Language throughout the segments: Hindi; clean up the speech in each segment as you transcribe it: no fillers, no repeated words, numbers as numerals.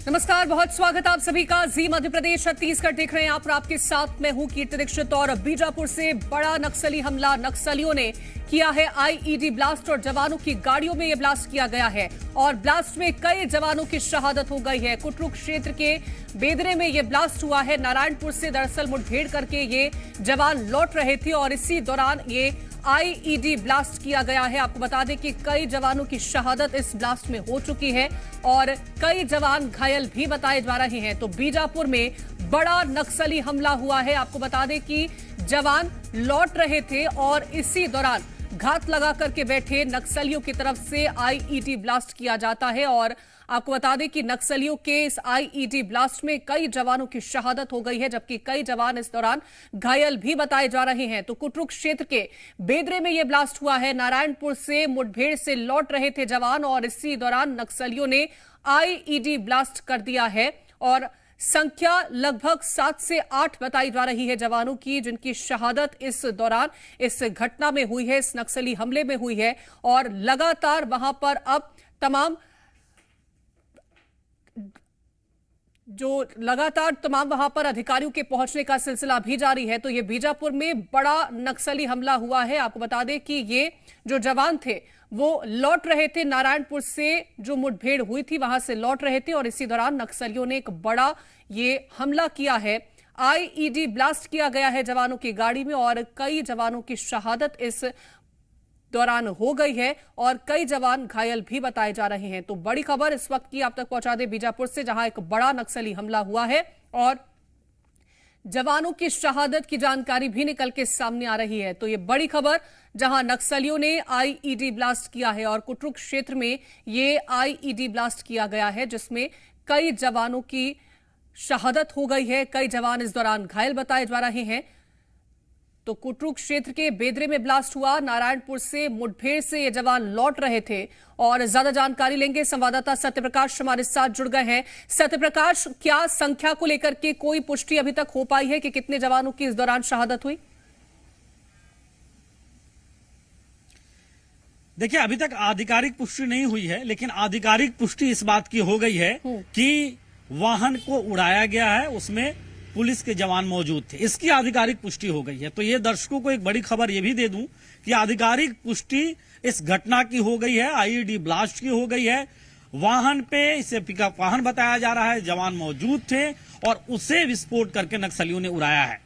नमस्कार, बहुत स्वागत आप सभी का। जी मध्य प्रदेश छत्तीसगढ़ देख रहे हैं आप और आपके साथ मैं हूं कीर्ति दीक्षित। और बीजापुर से बड़ा नक्सली हमला, नक्सलियों ने किया है आईईडी ब्लास्ट और जवानों की गाड़ियों में यह ब्लास्ट किया गया है और ब्लास्ट में कई जवानों की शहादत हो गई है। कुटरू क्षेत्र के बेदरे में यह ब्लास्ट हुआ है। नारायणपुर से दरअसल मुठभेड़ करके ये जवान लौट रहे थे और इसी दौरान ये आईईडी ब्लास्ट किया गया है। आपको बता दें कि कई जवानों की शहादत इस ब्लास्ट में हो चुकी है और कई जवान घायल भी बताए जा रहे हैं। तो बीजापुर में बड़ा नक्सली हमला हुआ है। आपको बता दें कि जवान लौट रहे थे और इसी दौरान घात लगा करके बैठे नक्सलियों की तरफ से आईईडी ब्लास्ट किया जाता है। और आपको बता दें कि नक्सलियों के इस आईईडी ब्लास्ट में कई जवानों की शहादत हो गई है, जबकि कई जवान इस दौरान घायल भी बताए जा रहे हैं। तो कुटरू क्षेत्र के बेदरे में यह ब्लास्ट हुआ है। नारायणपुर से मुठभेड़ से लौट रहे थे जवान और इसी दौरान नक्सलियों ने आईईडी ब्लास्ट कर दिया है और संख्या लगभग 7 से 8 बताई जा रही है जवानों की, जिनकी शहादत इस दौरान इस घटना में हुई है, इस नक्सली हमले में हुई है। और लगातार वहां पर अब तमाम वहां पर अधिकारियों के पहुंचने का सिलसिला भी जारी है। तो ये बीजापुर में बड़ा नक्सली हमला हुआ है। आपको बता दें कि ये जो जवान थे वो लौट रहे थे, नारायणपुर से जो मुठभेड़ हुई थी वहां से लौट रहे थे और इसी दौरान नक्सलियों ने एक बड़ा ये हमला किया है। आईईडी ब्लास्ट किया गया है जवानों की गाड़ी में और कई जवानों की शहादत इस दौरान हो गई है और कई जवान घायल भी बताए जा रहे हैं। तो बड़ी खबर इस वक्त की आप तक पहुंचा दे बीजापुर से, जहां एक बड़ा नक्सली हमला हुआ है और जवानों की शहादत की जानकारी भी निकल के सामने आ रही है। तो ये बड़ी खबर, जहां नक्सलियों ने आईईडी ब्लास्ट किया है और कुटरू क्षेत्र में ये आईईडी ब्लास्ट किया गया है, जिसमें कई जवानों की शहादत हो गई है, कई जवान इस दौरान घायल बताए जा रहे हैं। तो कुटरू क्षेत्र के बेदरे में ब्लास्ट हुआ। नारायणपुर से मुठभेड़ से ये जवान लौट रहे थे और ज्यादा जानकारी लेंगे। संवाददाता सत्यप्रकाश हमारे साथ जुड़ गए हैं। सत्यप्रकाश, क्या संख्या को लेकर के कोई पुष्टि अभी तक हो पाई है कि कितने जवानों की इस दौरान शहादत हुई? देखिए, अभी तक आधिकारिक पुष्टि नहीं हुई है, लेकिन आधिकारिक पुष्टि इस बात की हो गई है कि वाहन को उड़ाया गया है, उसमें पुलिस के जवान मौजूद थे। इसकी आधिकारिक पुष्टि हो गई है। तो ये दर्शकों को एक बड़ी खबर ये भी दे दूं कि आधिकारिक पुष्टि इस घटना की हो गई है, आईईडी ब्लास्ट की हो गई है। वाहन पे, इसे पिकअप वाहन बताया जा रहा है, जवान मौजूद थे और उसे विस्फोट करके नक्सलियों ने उड़ाया है।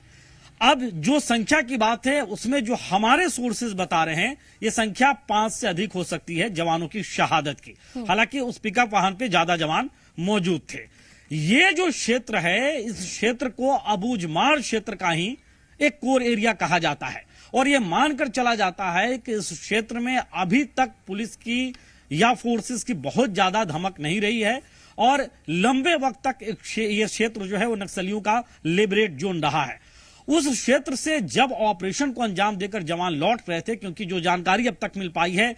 अब जो संख्या की बात है उसमें जो हमारे सोर्सेज बता रहे हैं, ये संख्या 5 से अधिक हो सकती है जवानों की शहादत की। हालांकि उस पिकअप वाहन पे ज्यादा जवान मौजूद थे। ये जो क्षेत्र है, इस क्षेत्र को अबूझमाड़ क्षेत्र का ही एक कोर एरिया कहा जाता है और ये मानकर चला जाता है कि इस क्षेत्र में अभी तक पुलिस की या फोर्सेस की बहुत ज्यादा धमक नहीं रही है और लंबे वक्त तक ये क्षेत्र जो है वो नक्सलियों का लिबरेट जोन रहा है। उस क्षेत्र से जब ऑपरेशन को अंजाम देकर जवान लौट रहे थे, क्योंकि जो जानकारी अब तक मिल पाई है,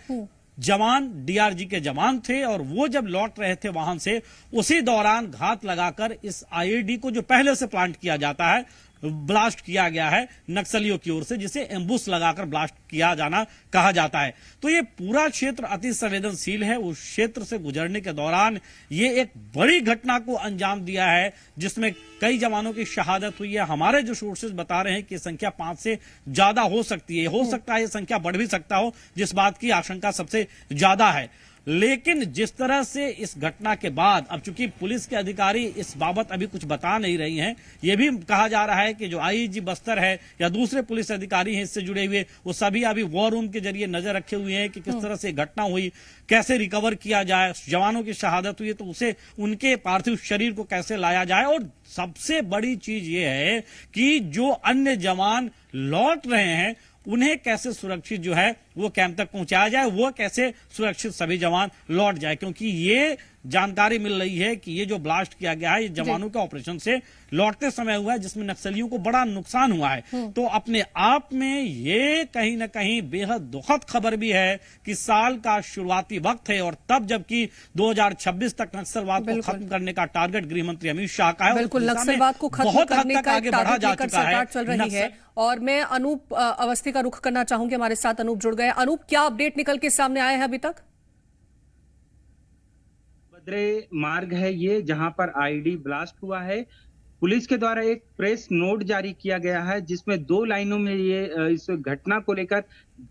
जवान डीआरजी के जवान थे और वो जब लौट रहे थे वहां से, उसी दौरान घात लगाकर इस आईईडी को जो पहले से प्लांट किया जाता है, ब्लास्ट किया गया है नक्सलियों की ओर से, जिसे एम्बुश लगाकर ब्लास्ट किया जाना कहा जाता है। तो ये पूरा क्षेत्र अति संवेदनशील है। उस क्षेत्र से गुजरने के दौरान ये एक बड़ी घटना को अंजाम दिया है, जिसमें कई जवानों की शहादत हुई है। हमारे जो सोर्सेज बता रहे हैं कि संख्या 5 से ज्यादा हो सकती है, हो सकता है ये संख्या बढ़ भी सकता हो, जिस बात की आशंका सबसे ज्यादा है। लेकिन जिस तरह से इस घटना के बाद, अब चूंकि पुलिस के अधिकारी इस बाबत अभी कुछ बता नहीं रही हैं, यह भी कहा जा रहा है कि जो आईजी बस्तर है या दूसरे पुलिस अधिकारी हैं इससे जुड़े हुए, वो सभी अभी वॉर रूम के जरिए नजर रखे हुए हैं कि किस तरह से घटना हुई, कैसे रिकवर किया जाए, जवानों की शहादत हुई तो उसे, उनके पार्थिव शरीर को कैसे लाया जाए। और सबसे बड़ी चीज ये है कि जो अन्य जवान लौट रहे हैं उन्हें कैसे सुरक्षित जो है वो कैंप तक पहुंचाया जाए, वो कैसे सुरक्षित सभी जवान लौट जाए, क्योंकि ये जानकारी मिल रही है कि ये जो ब्लास्ट किया गया है ये जवानों के ऑपरेशन से लौटते समय हुआ है, जिसमें नक्सलियों को बड़ा नुकसान हुआ है। तो अपने आप में ये कहीं ना कहीं बेहद दुखद खबर भी है कि साल का शुरुआती वक्त है और तब जबकि 2026 तक नक्सलवाद को खत्म करने का टारगेट गृह मंत्री अमित शाह का है, बिल्कुल नक्सलवाद को खत्म करने का आगे बढ़ा जा चुका है, चल रही है। और मैं अनूप अवस्थी का रुख करना चाहूंगी, हमारे साथ अनूप जुड़ गए। अनूप, क्या अपडेट निकल के सामने आया है अभी तक? सदरे मार्ग है ये, जहां पर आईडी ब्लास्ट हुआ है। पुलिस के द्वारा एक प्रेस नोट जारी किया गया है जिसमें 2 लाइनों में ये इस घटना को लेकर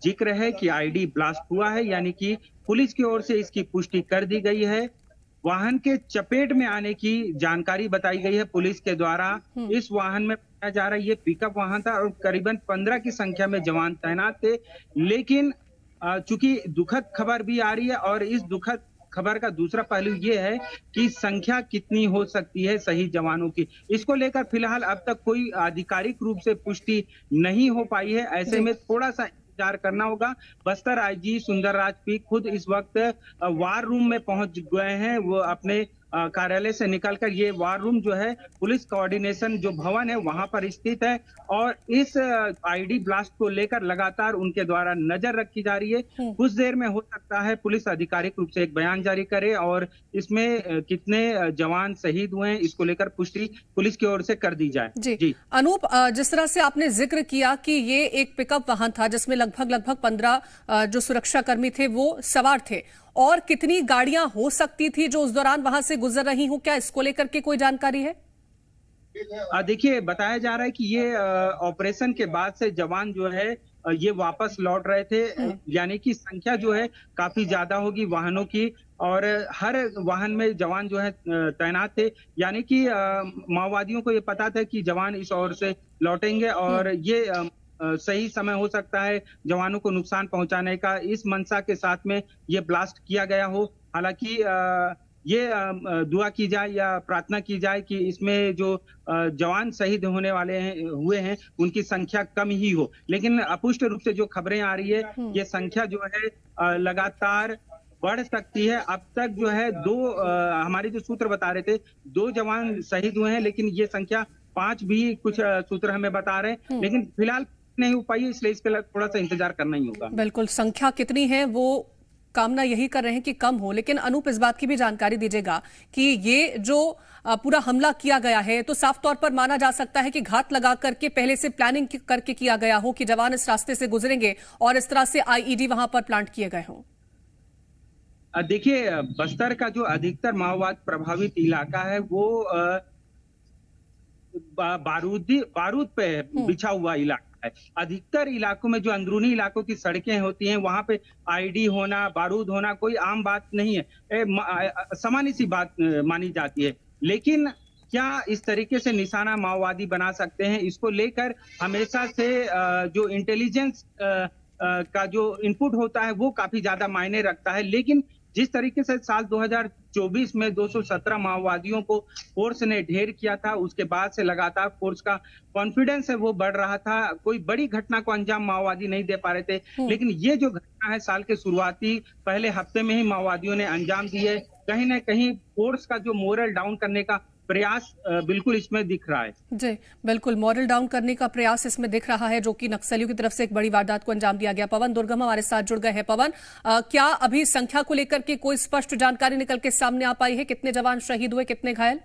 जिक्र है कि आईडी ब्लास्ट हुआ है, यानी कि पुलिस की ओर से इसकी पुष्टि कर दी गई है। वाहन के चपेट में आने की जानकारी बताई गई है पुलिस के द्वारा। इस वाहन में बताया जा रहा है ये पिकअप वाहन था और करीबन 15 की संख्या में जवान तैनात थे। लेकिन चूंकि दुखद खबर भी आ रही है और इस दुखद खबर का दूसरा पहलू ये है कि संख्या कितनी हो सकती है सही जवानों की, इसको लेकर फिलहाल अब तक कोई आधिकारिक रूप से पुष्टि नहीं हो पाई है। ऐसे में थोड़ा सा इंतजार करना होगा। बस्तर आईजी सुंदरराज पी खुद इस वक्त वार रूम में पहुंच गए हैं। वो अपने कार्यालय से निकलकर, ये वार रूम जो है पुलिस कोऑर्डिनेशन जो भवन है वहां पर स्थित है और इस आईडी ब्लास्ट को लेकर लगातार उनके द्वारा नजर रखी जा रही है। कुछ देर में हो सकता है पुलिस आधिकारिक रूप से एक बयान जारी करे और इसमें कितने जवान शहीद हुए हैं इसको लेकर पुष्टि पुलिस की ओर से कर दी जाए। जी अनूप, जिस तरह से आपने जिक्र किया कि ये एक पिकअप वाहन था जिसमें लगभग 15 जो सुरक्षा कर्मी थे वो सवार थे, और कितनी गाड़ियां हो सकती थी जो उस दौरान वहां से गुजर रही हूं, क्या इसको लेकर के कोई जानकारी है? देखिए, बताया जा रहा है कि ये ऑपरेशन के बाद से जवान जो है ये वापस लौट रहे थे, यानी कि संख्या जो है काफी ज्यादा होगी वाहनों की और हर वाहन में जवान जो है तैनात थे, यानी कि माओवादियों को ये पता था कि जवान इस ओर से लौटेंगे और ये सही समय हो सकता है जवानों को नुकसान पहुंचाने का। इस मंशा के साथ में ये ब्लास्ट किया गया हो। हालांकि ये दुआ की जाए या प्रार्थना की जाए कि इसमें जो जवान शहीद होने वाले हुए हैं उनकी संख्या कम ही हो, लेकिन अपुष्ट रूप से जो खबरें आ रही है ये संख्या जो है लगातार बढ़ सकती है। अब तक जो है हमारे जो सूत्र बता रहे थे 2 जवान शहीद हुए हैं, लेकिन ये संख्या 5 भी कुछ सूत्र हमें बता रहे हैं, लेकिन फिलहाल नहीं हो पाई, इसलिए इसके लिए थोड़ा सा इंतजार करना ही होगा। बिल्कुल, संख्या कितनी है वो कामना यही कर रहे हैं कि कम हो, लेकिन अनूप इस बात की भी जानकारी दीजिएगा कि ये जो पूरा हमला किया गया है तो साफ तौर पर माना जा सकता है कि घात लगा करके पहले से प्लानिंग करके किया गया हो कि जवान इस रास्ते से गुजरेंगे और इस तरह से आईईडी वहां पर प्लांट किए गए हों। देखिए, बस्तर का जो अधिकतर माओवाद प्रभावित इलाका है वो बारूद पे बिछा हुआ इलाका है। अधिकतर इलाकों में जो अंदरूनी इलाकों की सड़कें होती हैं वहां पे आईडी होना, बारूद होना कोई आम बात नहीं है, सामान्य सी बात मानी जाती है। लेकिन क्या इस तरीके से निशाना माओवादी बना सकते हैं, इसको लेकर हमेशा से जो इंटेलिजेंस का जो इनपुट होता है वो काफी ज्यादा मायने रखता है। लेकिन जिस तरीके से साल 2024 में 217 माओवादियों को फोर्स ने ढेर किया था, उसके बाद से लगातार फोर्स का कॉन्फिडेंस है वो बढ़ रहा था। कोई बड़ी घटना को अंजाम माओवादी नहीं दे पा रहे थे, लेकिन ये जो घटना है साल के शुरुआती पहले हफ्ते में ही माओवादियों ने अंजाम दी है। कहीं ना कहीं फोर्स का जो मोरल डाउन करने का प्रयास बिल्कुल इसमें दिख रहा है। जी बिल्कुल, मॉरल डाउन करने का प्रयास इसमें दिख रहा है, जो कि नक्सलियों की तरफ से एक बड़ी वारदात को अंजाम दिया गया। पवन दुर्गम हमारे साथ जुड़ गए हैं। पवन, क्या अभी संख्या को लेकर के कोई स्पष्ट जानकारी निकल के सामने आ पाई है? कितने जवान शहीद हुए, कितने घायल?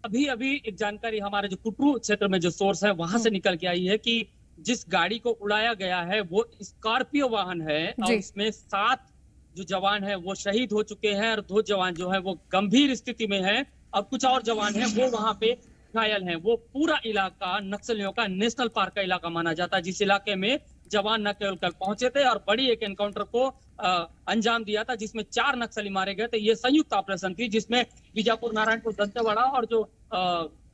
अभी एक जानकारी हमारे जो कुटरू क्षेत्र में जो सोर्स है वहां से निकल के आई है कि जिस गाड़ी को उड़ाया गया है वो स्कॉर्पियो वाहन है और इसमें 7 जो जवान है वो शहीद हो चुके हैं और 2 जवान जो है वो गंभीर स्थिति में है और कुछ और जवान है वो वहां पे घायल हैं। वो पूरा इलाका नक्सलियों का नेशनल पार्क का इलाका माना जाता है, जिस इलाके में जवान न केवल कल पहुंचे थे और बड़ी एक एनकाउंटर को अंजाम दिया था जिसमें 4 नक्सली मारे गए थे। ये संयुक्त ऑपरेशन थी जिसमें बीजापुर, नारायणपुर, दंतेवाड़ा और जो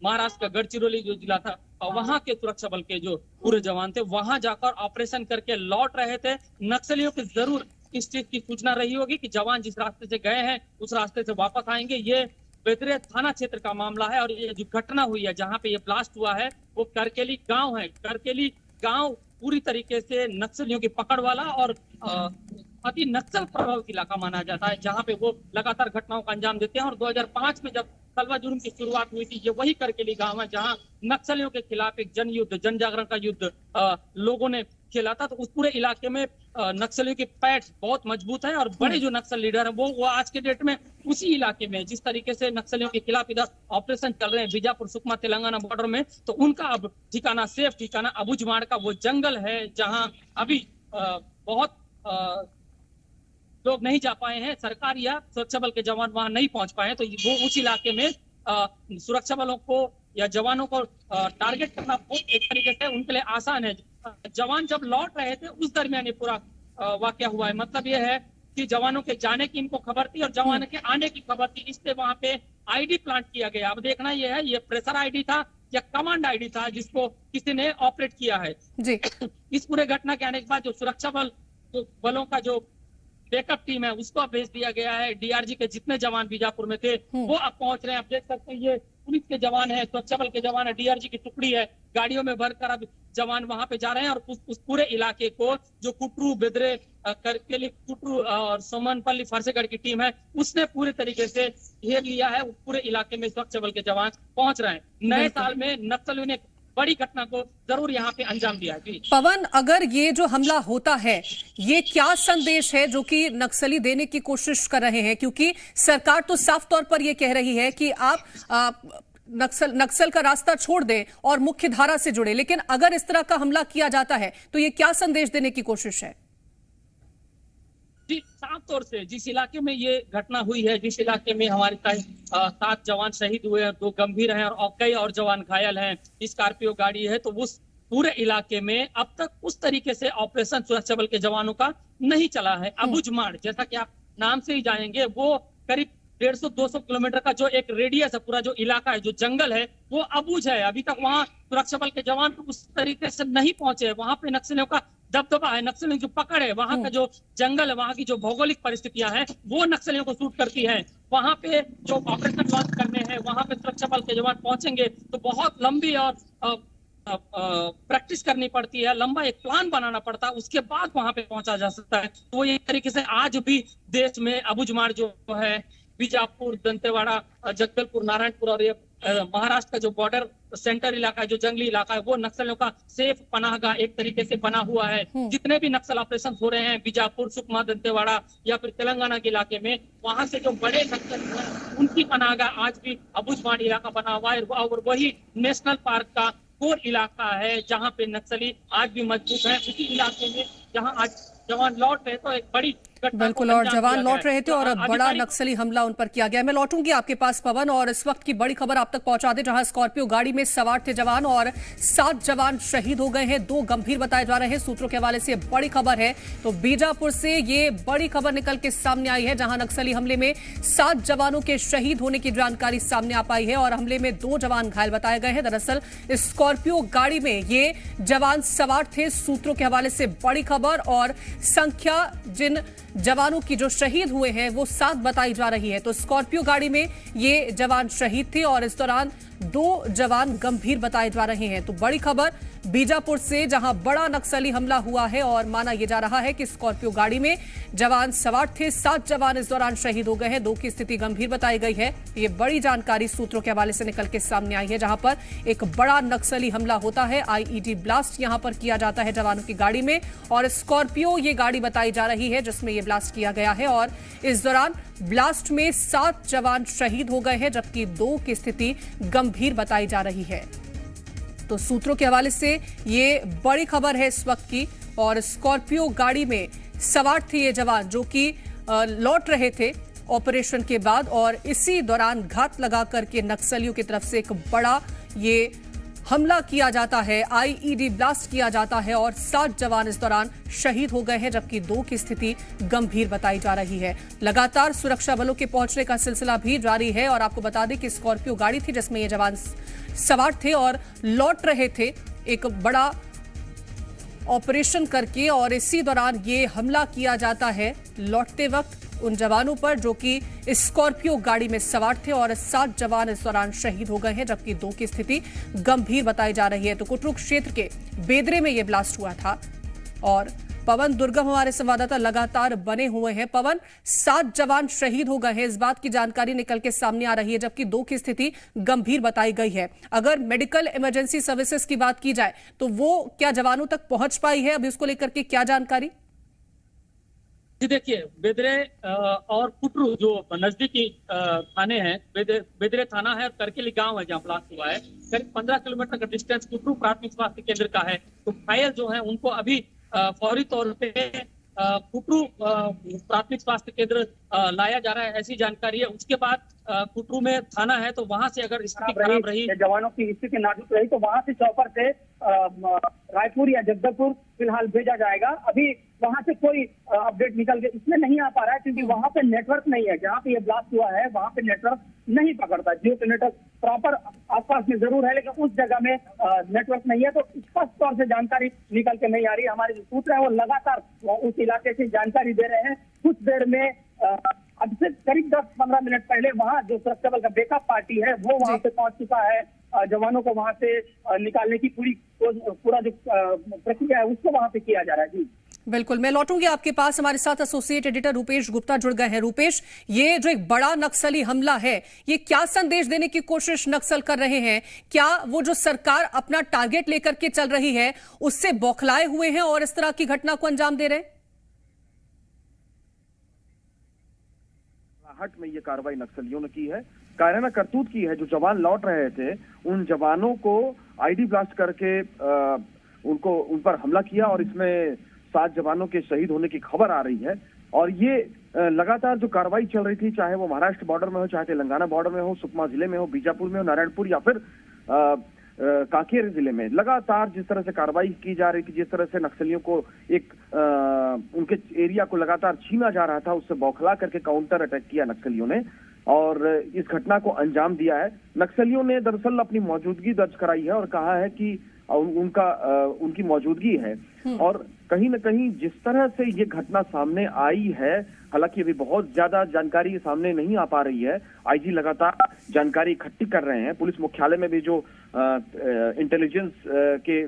महाराष्ट्र का गढ़चिरौली जो जिला था वहां के सुरक्षा बल के जो पूरे जवान थे वहां जाकर ऑपरेशन करके लौट रहे थे। नक्सलियों की जरूर इस चीज की सूचना रही होगी कि जवान जिस रास्ते से गए हैं उस रास्ते से वापस आएंगे। ये बेदरे थाना क्षेत्र का मामला है और ये जो घटना हुई है जहां पे ये ब्लास्ट हुआ है वो करकेली गांव है। करकेली गांव पूरी तरीके से नक्सलियों की पकड़ वाला और अति नक्सल प्रभावित इलाका माना जाता है, जहां पे वो लगातार घटनाओं का अंजाम देते हैं। और 2005 में जब तलवा जुर्म की शुरुआत हुई थी, ये वही करकेली गांव है जहां नक्सलियों के खिलाफ एक जन युद्ध, जन जागरण का युद्ध लोगों ने खेला था। तो उस पूरे इलाके में नक्सलियों की पैठ बहुत मजबूत है और बड़े जो नक्सल लीडर है वो आज के डेट में उसी इलाके में, जिस तरीके से नक्सलियों के खिलाफ इधर ऑपरेशन चल रहे हैं बीजापुर सुकमा तेलंगाना बॉर्डर में, तो उनका अब ठिकाना सेफ ठिकाना अबुझमाड़ का वो जंगल है जहां अभी बहुत लोग नहीं जा पाए हैं, सरकार या सुरक्षा बल के जवान वहां नहीं पहुंच पाए हैं, तो वो उस इलाके में सुरक्षा बलों को या जवानों को टारगेट करना एक तरीके से उनके लिए आसान है। जवान जब लौट रहे थे उस दरमियान ये पूरा वाकया हुआ है। मतलब ये है कि जवानों के जाने की इनको खबर थी और जवानों के आने की खबर थी, इसलिए वहां पे आईडी प्लांट किया गया। अब देखना ये है, ये प्रेशर आईडी था या कमांड आईडी था जिसको किसी ने ऑपरेट किया है जी। इस पूरे घटना के आने के बाद जो सुरक्षा बलों का जो बैकअप टीम है उसको भेज दिया गया है। डीआरजी के जितने जवान बीजापुर में थे वो अब पहुंच रहे हैं। आप देख सकते हैं ये पुलिस के जवान है, सुरक्षा बल के जवान है, डीआरजी की टुकड़ी है, गाड़ियों में भरकर अब जवान वहां पे जा रहे हैं और उस पूरे इलाके को जो कुटरू बेदरे करकेली कुटरू और सोमनपल्ली फरसेगढ़ की टीम है उसने पूरे तरीके से घेर लिया है। पूरे इलाके में सुरक्षा बल के जवान पहुंच रहे हैं। नए साल में नक्सलियों ने बड़ी घटना को जरूर यहाँ पे अंजाम दिया है। पवन, अगर ये जो हमला होता है ये क्या संदेश है जो कि नक्सली देने की कोशिश कर रहे हैं? क्योंकि सरकार तो साफ तौर पर ये कह रही है कि आप नक्सल का रास्ता छोड़ दें और मुख्य धारा से जुड़े, लेकिन अगर इस तरह का हमला किया जाता है तो ये क्या संदेश देने की कोशिश है? जी, साफ तौर से जिस इलाके में ये घटना हुई है, जिस इलाके में हमारे 7 जवान शहीद हुए हैं, 2 गंभीर हैं और कई और जवान घायल हैं, स्कॉर्पियो गाड़ी है, तो उस पूरे इलाके में अब तक उस तरीके से ऑपरेशन सुरक्षा बल के जवानों का नहीं चला है। अबुझमाड़, जैसा कि आप नाम से ही जानेंगे, वो करीब 150-200 किलोमीटर का जो एक रेडियस है, पूरा जो इलाका है, जो जंगल है, वो अबूझ है। अभी तक वहां सुरक्षा बल के जवान उस तरीके से नहीं पहुंचे। वहां पे नक्सलियों का दबदबा है, नक्सलियों की जो पकड़ है, वहां का जो जंगल है, वहां की जो भौगोलिक परिस्थितियां हैं वो नक्सलियों को सूट करती है। वहां पे जो ऑपरेशन लॉन्च करने हैं, वहां पे सुरक्षा बल के जवान पहुंचेंगे तो बहुत लंबी और प्रैक्टिस करनी पड़ती है, लंबा एक प्लान बनाना पड़ता है, उसके बाद वहां पे पहुंचा जा सकता है। तो ये तरीके से आज भी देश में अबुझमाड़ जो है, बीजापुर, दंतेवाड़ा, जगदलपुर, नारायणपुर और ये महाराष्ट्र का जो बॉर्डर सेंटर इलाका है, जो जंगली इलाका है, वो नक्सलियों का सेफ पनाहगाह एक तरीके से बना हुआ है। जितने भी नक्सल ऑपरेशन हो रहे हैं बीजापुर, सुकमा, दंतेवाड़ा या फिर तेलंगाना के इलाके में, वहां से जो बड़े नक्सल हैं उनकी पनाहगाह आज भी अबुझमाड़ इलाका बना हुआ है। और वही नेशनल पार्क का कोर इलाका है जहाँ पे नक्सली आज भी मजबूत है। उसी इलाके में जहाँ आज जवान लौट रहे तो एक बड़ी बिल्कुल, और जवान लौट रहे थे और बड़ा नक्सली हमला उन पर किया गया। मैं लौटूंगी आपके पास पवन, और इस वक्त की बड़ी खबर आप तक पहुंचा दे, जहां स्कॉर्पियो गाड़ी में सवार थे जवान और 7 जवान शहीद हो गए हैं, 2 गंभीर बताए जा रहे हैं। सूत्रों के हवाले से बड़ी खबर है। तो बीजापुर से ये बड़ी खबर निकल के सामने आई है, जहां नक्सली हमले में 7 जवानों के शहीद होने की जानकारी सामने आ पाई है और हमले में 2 जवान घायल बताए गए हैं। दरअसल स्कॉर्पियो गाड़ी में ये जवान सवार थे। सूत्रों के हवाले से बड़ी खबर, और संख्या जिन जवानों की जो शहीद हुए हैं वो 7 बताई जा रही है। तो स्कॉर्पियो गाड़ी में ये जवान शहीद थे और इस दौरान 2 जवान गंभीर बताए जा रहे हैं। तो बड़ी खबर बीजापुर से, जहां बड़ा नक्सली हमला हुआ है और माना यह जा रहा है कि स्कॉर्पियो गाड़ी में जवान सवार थे। 7 जवान इस दौरान शहीद हो गए हैं, 2 की स्थिति गंभीर बताई गई है। ये बड़ी जानकारी सूत्रों के हवाले से निकल के सामने आई है, जहां पर एक बड़ा नक्सली हमला होता है। आईईडी ब्लास्ट यहां पर किया जाता है जवानों की गाड़ी में, और स्कॉर्पियो ये गाड़ी बताई जा रही है जिसमें ये ब्लास्ट किया गया है। और इस दौरान ब्लास्ट में 7 जवान शहीद हो गए हैं, जबकि 2 की स्थिति गंभीर बताई जा रही है। तो सूत्रों के हवाले से ये बड़ी खबर है इस वक्त की। और स्कॉर्पियो गाड़ी में सवार थे ये जवान, जो कि लौट रहे थे ऑपरेशन के बाद, और इसी दौरान घात लगा करके नक्सलियों की तरफ से एक बड़ा ये हमला किया जाता है, आईईडी ब्लास्ट किया जाता है और 7 जवान इस दौरान शहीद हो गए हैं, जबकि 2 की स्थिति गंभीर बताई जा रही है। लगातार सुरक्षा बलों के पहुंचने का सिलसिला भी जारी है, और आपको बता दें कि स्कॉर्पियो गाड़ी थी जिसमें ये जवान सवार थे और लौट रहे थे एक बड़ा ऑपरेशन करके, और इसी दौरान ये हमला किया जाता है लौटते वक्त उन जवानों पर जो कि स्कॉर्पियो गाड़ी में सवार थे, और 7 जवान इस दौरान शहीद हो गए हैं, जबकि 2 की स्थिति गंभीर बताई जा रही है। तो कुटरू क्षेत्र के बेदरे में यह ब्लास्ट हुआ था। और पवन दुर्गम हमारे संवाददाता लगातार बने हुए हैं। पवन, 7 जवान शहीद हो गए हैं, इस बात की जानकारी निकल के सामने आ रही है, जबकि 2 की स्थिति गंभीर बताई गई है। अगर मेडिकल इमरजेंसी सर्विसेज की बात की जाए तो वो क्या जवानों तक पहुंच पाई है? अभी उसको लेकर के क्या जानकारी? जी देखिए, बेदरे और कुटरू जो नजदीकी थाने हैं, बेदरे थाना है और करकेली गांव है जहाँ ब्लास्ट हुआ है, करीब 15 किलोमीटर का डिस्टेंस कुटरू प्राथमिक स्वास्थ्य केंद्र का है। तो घायल जो है उनको अभी फौरी तौर पे कुटरू प्राथमिक स्वास्थ्य केंद्र लाया जा रहा है, ऐसी जानकारी है। उसके बाद कुटरू में थाना है, तो वहां से अगर स्थिति खराब रही, जवानों की स्थिति नाजुक रही, तो वहां से चौपर से रायपुर या जगदलपुर फिलहाल भेजा जाएगा। अभी वहां से कोई अपडेट निकल के इसमें नहीं आ पा रहा है, क्योंकि वहां पे नेटवर्क नहीं है। जहाँ पे ये ब्लास्ट हुआ है वहां पे नेटवर्क नहीं पकड़ता। जियो का नेटवर्क प्रॉपर आसपास में जरूर है, लेकिन उस जगह में नेटवर्क नहीं है, तो स्पष्ट तौर से जानकारी निकल के नहीं आ रही। हमारे जो सूत्र है वो लगातार उस इलाके से जानकारी दे रहे हैं। कुछ देर में अब से करीब 10-15 मिनट पहले वहाँ जो सुरक्षा बल का बैकअप पार्टी है वो वहाँ पे पहुंच चुका है। जवानों को वहाँ से निकालने की पूरा जो प्रक्रिया है उसको वहाँ पे किया जा रहा है। जी बिल्कुल, मैं लौटूंगी आपके पास। हमारे साथ एसोसिएट एडिटर रूपेश गुप्ता जुड़ गए हैं। रूपेश, ये जो एक बड़ा नक्सली हमला है, ये क्या संदेश देने की कोशिश नक्सल कर रहे हैं? क्या वो जो सरकार अपना टारगेट लेकर के चल रही है उससे बौखलाए हुए हैं और इस तरह की घटना को अंजाम दे रहे हैं? हट में ये कार्रवाई नक्सलियों ने की है, कायराना करतूत की है। जो जवान लौट रहे थे उन जवानों को आईडी ब्लास्ट करके उन पर हमला किया और इसमें 7 जवानों के शहीद होने की खबर आ रही है। और ये लगातार जो कार्रवाई चल रही थी, चाहे वो महाराष्ट्र बॉर्डर में हो, चाहे तेलंगाना बॉर्डर में हो, सुकमा जिले में हो, बीजापुर में हो, नारायणपुर या फिर कांकेर जिले में, लगातार जिस तरह से कार्रवाई की जा रही थी, जिस तरह से नक्सलियों को एक उनके एरिया को लगातार छीना जा रहा था, उससे बौखला करके काउंटर अटैक किया नक्सलियों ने और इस घटना को अंजाम दिया है। नक्सलियों ने दरअसल अपनी मौजूदगी दर्ज कराई है और कहा है कि उनकी मौजूदगी है। और कहीं न कहीं जिस तरह से ये घटना सामने आई है, हालांकि अभी बहुत ज्यादा जानकारी सामने नहीं आ पा रही है। आईजी लगातार जानकारी इकट्ठी कर रहे हैं। पुलिस मुख्यालय में भी जो इंटेलिजेंस के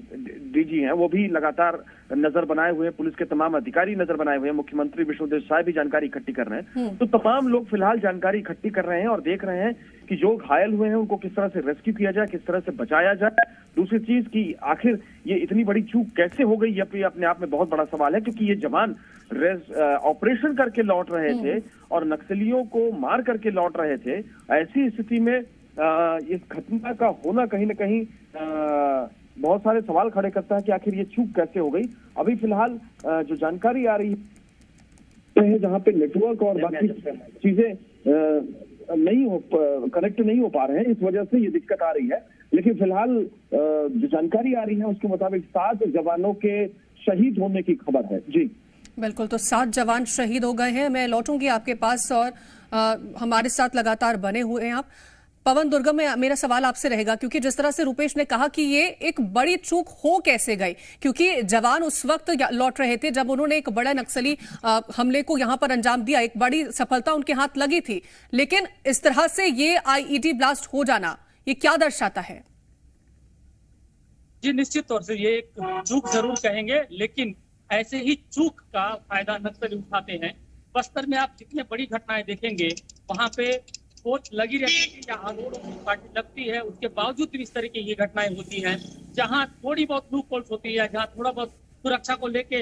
डीजी हैं वो भी लगातार नजर बनाए हुए हैं, पुलिस के तमाम अधिकारी नजर बनाए हुए हैं, मुख्यमंत्री विष्णुदेव साय भी जानकारी इकट्ठी कर रहे हैं। तो तमाम लोग फिलहाल जानकारी इकट्ठी कर रहे हैं और देख रहे हैं कि जो घायल हुए हैं उनको किस तरह से रेस्क्यू किया जाए, किस तरह से बचाया जाए। दूसरी चीज की आखिर ये इतनी बड़ी चूक कैसे हो गई, ये अपने आप में बहुत बड़ा सवाल है, क्योंकि ये जवान ऑपरेशन करके लौट रहे थे और नक्सलियों को मार करके लौट रहे थे। ऐसी स्थिति में इस घटना का होना कहीं न कहीं बहुत सारे सवाल खड़े करता है कि आखिर ये चूक कैसे हो गई। अभी फिलहाल जो जानकारी आ रही है जहाँ पे नेटवर्क और बाकी चीजें कनेक्ट नहीं हो पा रहे हैं, इस वजह से ये दिक्कत आ रही है। लेकिन फिलहाल जो जानकारी आ रही है उसके मुताबिक 7 जवानों के शहीद होने की खबर है। जी बिल्कुल, तो 7 जवान शहीद हो गए हैं। मैं लौटूंगी आपके पास और हमारे साथ लगातार बने हुए हैं आप। पवन दुर्गम में मेरा सवाल आपसे रहेगा, क्योंकि जिस तरह से रूपेश ने कहा कि ये एक बड़ी चूक हो कैसे गई, क्योंकि जवान उस वक्त लौट रहे थे जब उन्होंने एक बड़ा नक्सली हमले को यहां पर अंजाम दिया, एक बड़ी सफलता उनके हाथ लगी थी। लेकिन इस तरह से ये आईईडी ब्लास्ट हो जाना, ये क्या दर्शाता है? जी निश्चित तौर से ये एक चूक जरूर कहेंगे, लेकिन ऐसे ही चूक का फायदा नक्सली उठाते हैं। बस्तर में आप जितनी बड़ी घटनाएं देखेंगे वहां पे फोर्स लगी रहती है या आरोप की पार्टी लगती है, उसके बावजूद भी इस तरह की ये घटनाएं होती हैं। जहां थोड़ी बहुत लूप होल्स होती है, जहां थोड़ा बहुत सुरक्षा को लेके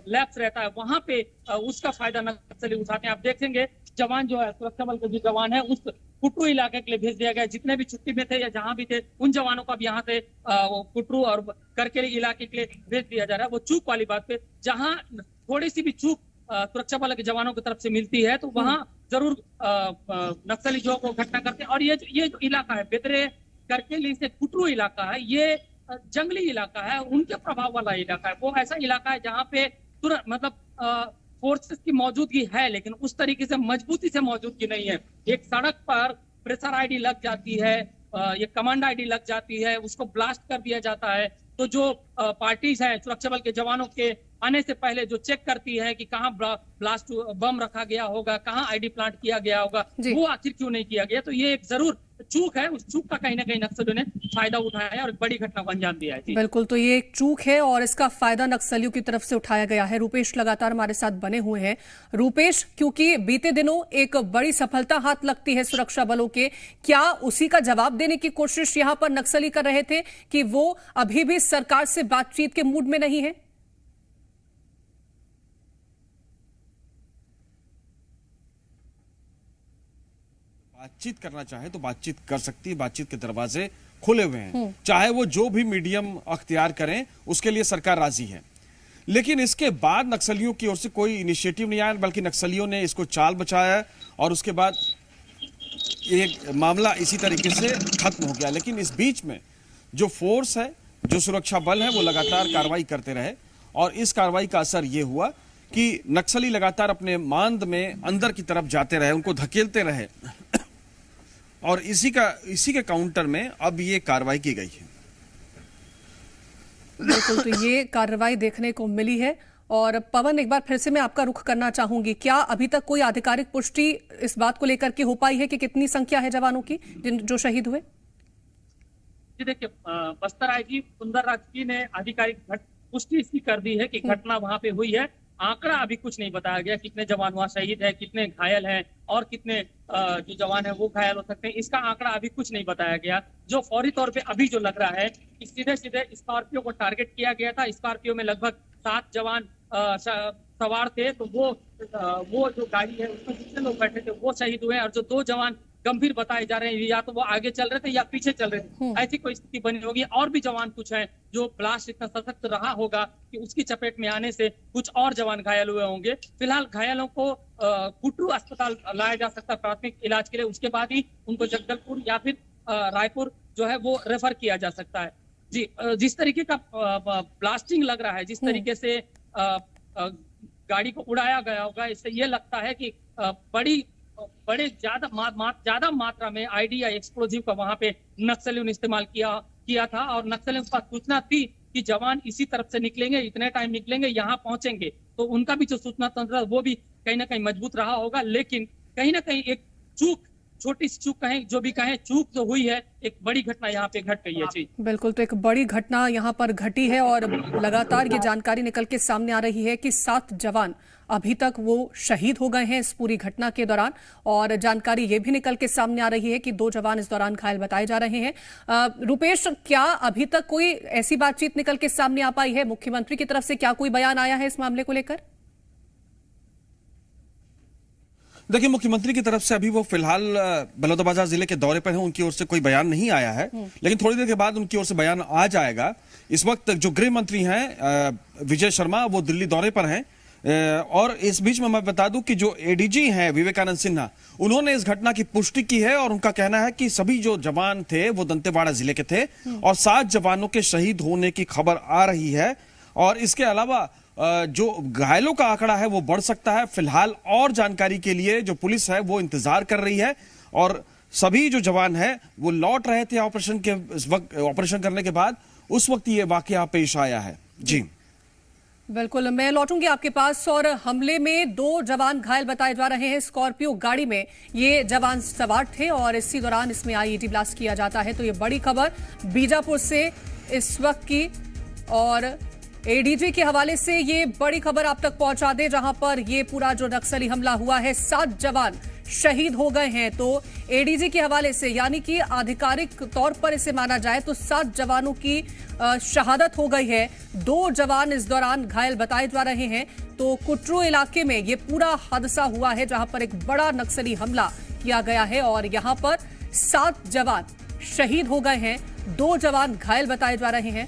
लैप्स रहता है, वहां पे उसका फायदा नक्सली उठाते हैं। आप देखेंगे जवान जो है, सुरक्षा बल के जो जवान है उस कुटरू इलाके के लिए भेज दिया गया। जितने भी छुट्टी में थे या जहां भी थे उन जवानों को अब यहाँ से कुटरू और करकेली इलाके के लिए भेज दिया जा रहा है। वो चूक वाली बात पे, जहां थोड़ी सी भी चूक सुरक्षा बल के जवानों की तरफ से मिलती है तो वहां जरूर नक्सली जो को घटना करते हैं। और ये जो इलाका है बेदरे करकेली से कुटरू इलाका है, ये जंगली इलाका है, उनके प्रभाव वाला इलाका है। वो ऐसा इलाका है जहाँ पे तुरंत मतलब फोर्सेस की मौजूदगी है, लेकिन उस तरीके से मजबूती से मौजूदगी नहीं है। एक सड़क पर प्रेशर आईडी लग जाती है, ये कमांड आईडी लग जाती है, उसको ब्लास्ट कर दिया जाता है। तो जो पार्टीज है सुरक्षा बल के जवानों के आने से पहले जो चेक करती है कि कहाँ ब्लास्ट बम रखा गया होगा, कहाँ आईडी प्लांट किया गया होगा, वो आखिर क्यों नहीं किया गया। तो ये एक जरूर चूक है, उस चूक का कहीं ना कहीं नक्सलियों ने फायदा उठाया है और एक बड़ी घटना को अंजाम दिया है। बिल्कुल, तो ये एक चूक है और इसका फायदा नक्सलियों की तरफ से उठाया गया है। रूपेश लगातार हमारे साथ बने हुए हैं। रूपेश, क्योंकि बीते दिनों एक बड़ी सफलता हाथ लगती है सुरक्षा बलों के, क्या उसी का जवाब देने की कोशिश यहां पर नक्सली कर रहे थे कि वो अभी भी सरकार से बातचीत के मूड में नहीं है? बातचीत करना चाहे तो बातचीत कर सकती है, बातचीत के दरवाजे खुले हुए हैं, चाहे वो जो भी मीडियम अख्तियार करें उसके लिए सरकार राजी है। लेकिन इसके बाद नक्सलियों की ओर से कोई इनिशिएटिव नहीं आया, बल्कि नक्सलियों ने इसको चाल बचाया और उसके बाद एक मामला इसी तरीके से खत्म हो गया। लेकिन इस बीच में जो फोर्स है, जो सुरक्षा बल है, वो लगातार कार्रवाई करते रहे और इस कार्रवाई का असर ये हुआ कि नक्सली लगातार अपने मांद में अंदर की तरफ जाते रहे, उनको धकेलते रहे और इसी के काउंटर में अब ये कार्रवाई की गई है। बिल्कुल, तो ये कार्रवाई देखने को मिली है। और पवन, एक बार फिर से मैं आपका रुख करना चाहूंगी, क्या अभी तक कोई आधिकारिक पुष्टि इस बात को लेकर के हो पाई है कि कितनी संख्या है जवानों की जो शहीद हुए? जी देखिए, बस्तर आईजी सुंदर राज जी ने आधिकारिक पुष्टि इसकी कर दी है कि घटना वहां पे हुई है। आंकड़ा अभी कुछ नहीं बताया गया, कितने जवान वहां शहीद है, कितने घायल हैं और कितने जो जवान है वो घायल हो सकते हैं, इसका आंकड़ा अभी कुछ नहीं बताया गया। जो फौरी तौर पे अभी जो लग रहा है कि सीधे सीधे स्कॉर्पियो को टारगेट किया गया था। स्कॉर्पियो में लगभग 7 जवान सवार थे, तो वो जो गाड़ी है उसमें जितने लोग बैठे थे वो शहीद हुए और जो 2 जवान गंभीर बताए जा रहे हैं, या तो वो आगे चल रहे थे या पीछे चल रहे थे, ऐसी कोई स्थिति बनी होगी। और भी जवान कुछ हैं जो ब्लास्ट इतना सशक्त रहा होगा कि उसकी चपेट में आने से कुछ और जवान घायल हुए होंगे। फिलहाल घायलों को कुटरू अस्पताल लाया जा सकता है प्राथमिक इलाज के लिए, उसके बाद ही उनको जगदलपुर या फिर रायपुर जो है वो रेफर किया जा सकता है। जी, जिस तरीके का ब्लास्टिंग लग रहा है, जिस तरीके से गाड़ी को उड़ाया गया होगा, इससे ये लगता है कि बड़े ज्यादा मात्रा में आईडी या एक्सप्लोजिव का वहां पे नक्सलियों ने इस्तेमाल किया था और नक्सलियों के पास सूचना थी कि जवान इसी तरफ से निकलेंगे, इतने टाइम निकलेंगे, यहाँ पहुंचेंगे, तो उनका भी जो सूचना तंत्र वो भी कहीं ना कहीं मजबूत रहा होगा। लेकिन कहीं ना कहीं एक चूक, छोटी सी चूक कहें, जो भी कहें, चूक जो हुई है, एक बड़ी घटना यहाँ पे घट गई है। जी बिल्कुल, तो एक बड़ी घटना यहाँ पर घटी है और लगातार ये जानकारी निकल के सामने आ रही है कि 7 जवान अभी तक वो शहीद हो गए हैं इस पूरी घटना के दौरान। और जानकारी ये भी निकल के सामने आ रही है कि 2 जवान इस दौरान घायल बताए जा रहे हैं। रुपेश, क्या अभी तक कोई ऐसी बातचीत निकल के सामने आ पाई है? मुख्यमंत्री की तरफ से क्या कोई बयान आया है इस मामले को लेकर? देखिए, मुख्यमंत्री की तरफ से अभी वो फिलहाल बलौदाबाजार जिले के दौरे पर हैं, उनकी ओर से कोई बयान नहीं आया है, लेकिन थोड़ी देर के बाद उनकी ओर से बयान आ जाएगा। इस वक्त जो गृह मंत्री हैं विजय शर्मा, वो दिल्ली दौरे पर हैं और इस बीच में मैं बता दूं कि जो एडीजी हैं विवेकानंद सिन्हा, उन्होंने इस घटना की पुष्टि की है और उनका कहना है कि सभी जो जवान थे वो दंतेवाड़ा जिले के थे और 7 जवानों के शहीद होने की खबर आ रही है और इसके अलावा जो घायलों का आंकड़ा है वो बढ़ सकता है। फिलहाल और जानकारी के लिए जो पुलिस है वो इंतजार कर रही है और सभी जो जवान है वो लौट रहे थे ऑपरेशन करने के बाद, उस वक्त ये वाकया पेश आया है। जी बिल्कुल, मैं लौटूंगी आपके पास। और हमले में 2 जवान घायल बताए जा रहे हैं। स्कॉर्पियो गाड़ी में ये जवान सवार थे और इसी दौरान इसमें आईईडी ब्लास्ट किया जाता है। तो ये बड़ी खबर बीजापुर से इस वक्त की और एडीजी के हवाले से ये बड़ी खबर आप तक पहुंचा दे, जहां पर ये पूरा जो नक्सली हमला हुआ है 7 जवान शहीद हो गए हैं। तो एडीजी के हवाले से, यानी कि आधिकारिक तौर पर इसे माना जाए तो 7 जवानों की शहादत हो गई है। 2 जवान इस दौरान घायल बताए जा रहे हैं। तो कुटरू इलाके में ये पूरा हादसा हुआ है जहां पर एक बड़ा नक्सली हमला किया गया है और यहां पर 7 जवान शहीद हो गए हैं, 2 जवान घायल बताए जा रहे हैं।